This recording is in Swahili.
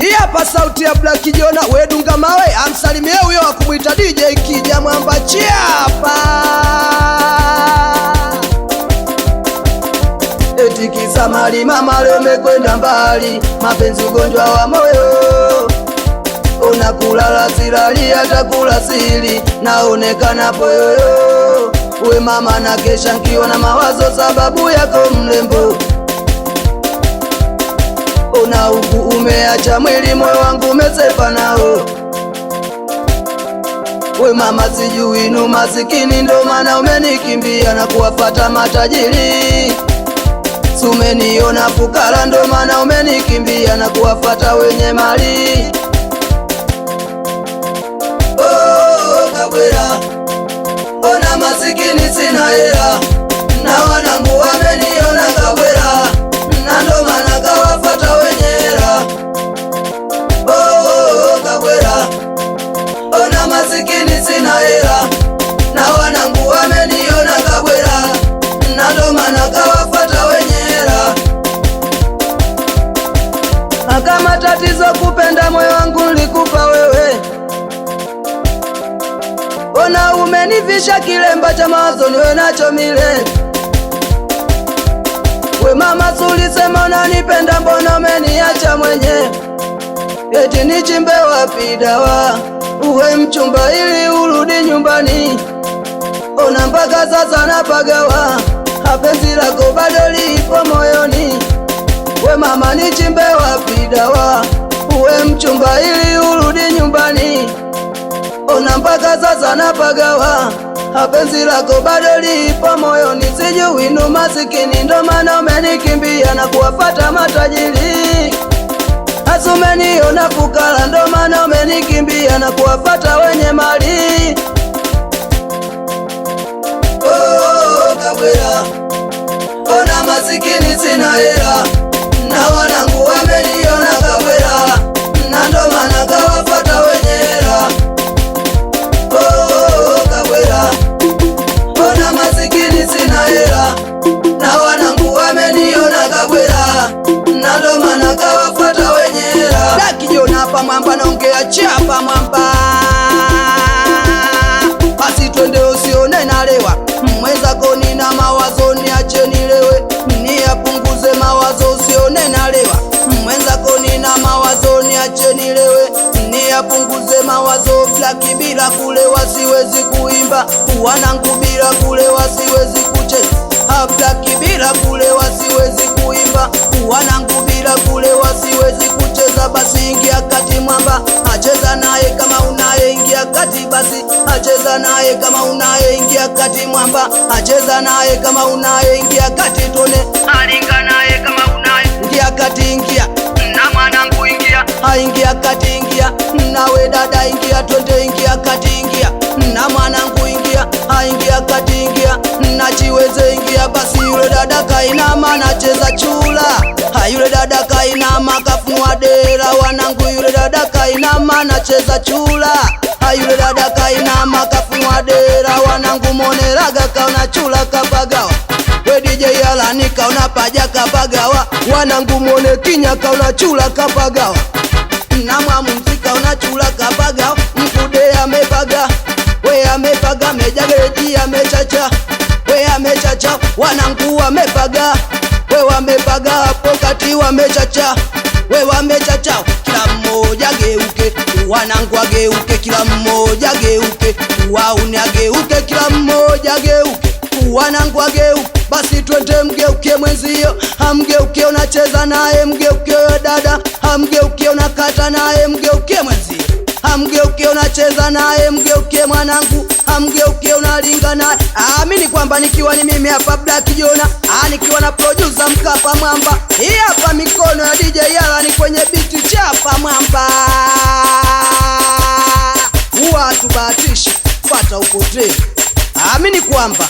Hii hapa sauti ya Black Jona, we dunga mawe, amsalimie huyo akumuita DJ Kija Mwamba Chiapa. Eti kisa mali mama leo mekwenda mbali, mapenzi ugonjwa wa moyo. Unakulala silali hata kula sili, naonekana poyoyo. We mama na kesha nkiwa na mawazo sababu yako mlembo. Una huku umeacha mwili moyo wangu umesepa nao. We mama sijui nu masikini ndo maana umenikimbia na kuwafata matajiri. Sumeniona fukara ndo maana umenikimbia na kuwafata wenye mali. Oh Kabwela, ona masikini sina hela, na wanangu wameniona Kabwela, na ndo maana kawafata wenye hela. Oh Kabwela, ona masikini sina hela, na wanangu wameniona Kabwela, na ndo maana kawafata wenye hela. Kama tatizo kupenda moyo wangu nilikupa wewe, ona umenivisha kilemba cha mawazo niwe nacho milele. We mama sulisema unanipenda, mbona umeniacha mwenye? Eti nichimbe wapi dawa uwe mchumba ili urudi nyumbani? Ona mpaka sasa napagawa, penzi lako bado lipo moyoni. We mama nichimbe wapi dawa uwe mchumba ili urudi nyumbani? Ona mpaka sasa napagawa, penzi lako bado lipo moyoni. Sijui nu masikini ndo maana umenikimbia na kuwafata matajiri. Asumeniona fukara ndo maana umenikimbia na kuwafata wenye mali. Oh Kabwela, ona masikini sina hela, na wanangu wameniona Kabwela, na ndo maana kawafata wenye hela. Oh Kabwela, ona masikini sina hela, na wanangu wameniona Kabwela, na ndo maana kawafata wenye hela. Black Jona hapa Mwamba, naongea Chiapa Mwamba. Basi twende usione nalewa, mwenzako nina mawazo niache nilewe, niyapunguze mawazo usione nalewa. Mwenzako nina mawazo niache nilewe, niyapunguze mawazo. Black bila kulewa siwezi kuimba, wanangu bila kulewa siwezi kucheza. Black bila kulewa siwezi kuimba, wanangu bila kulewa siwezi kucheza. Basi ingia kati Mwamba, acheza naye kama unaye, ingia kati basi acheza naye kama unaye, ingia kati Mwamba, acheza naye kama unaye, ingia kati tone alinga naye kama unaye, ingia kati ingia na mwanangu ingia, ingia kati ingia nawe dada ingia, twende ingia kati ingia na mwanangu ingia, ingia kati ingia na Chiweze ingia. Basi yule dada kainama nacheza chula, yule dada kainama kafunua dera, wanangu yule dada kainama nacheza chula, yule dada kainama kafunua dera, wanangu moneraga kaona chula kapagawa. We DJ Alani kaona paja kapagawa, wanangu mone Kinya kaona chula kapagawa, na Mwamunzi kaona chula kapagawa. Mkude amepaga, we amepaga, Mejageji amechacha, we amechacha, wanangu wamepaga, we wamepaga, hapo kati wamechacha, we wamechacha. Kila mmoja geuke, wanangu ageuke, kila mmoja geuke, wauni ageuke, kila mmoja geuke, wanangu ageuke. Basi twende mgeuke mwenzio, hamgeuke unacheza naye, mgeuke dada, hamgeuke unakata naye, mgeuke mwenzio, hamgeuke unacheza naye, mgeuke mwanangu, hamgeuke unalinga naye. Amini kwamba nikiwa ni mimi hapa Black Jona, nikiwa na producer Mkapa Mwamba. Hii hapa mikono ya DJ Alani kwenye beat Chiapa Mwamba. Huwa tubahatishi, pata upotee. Amini kwamba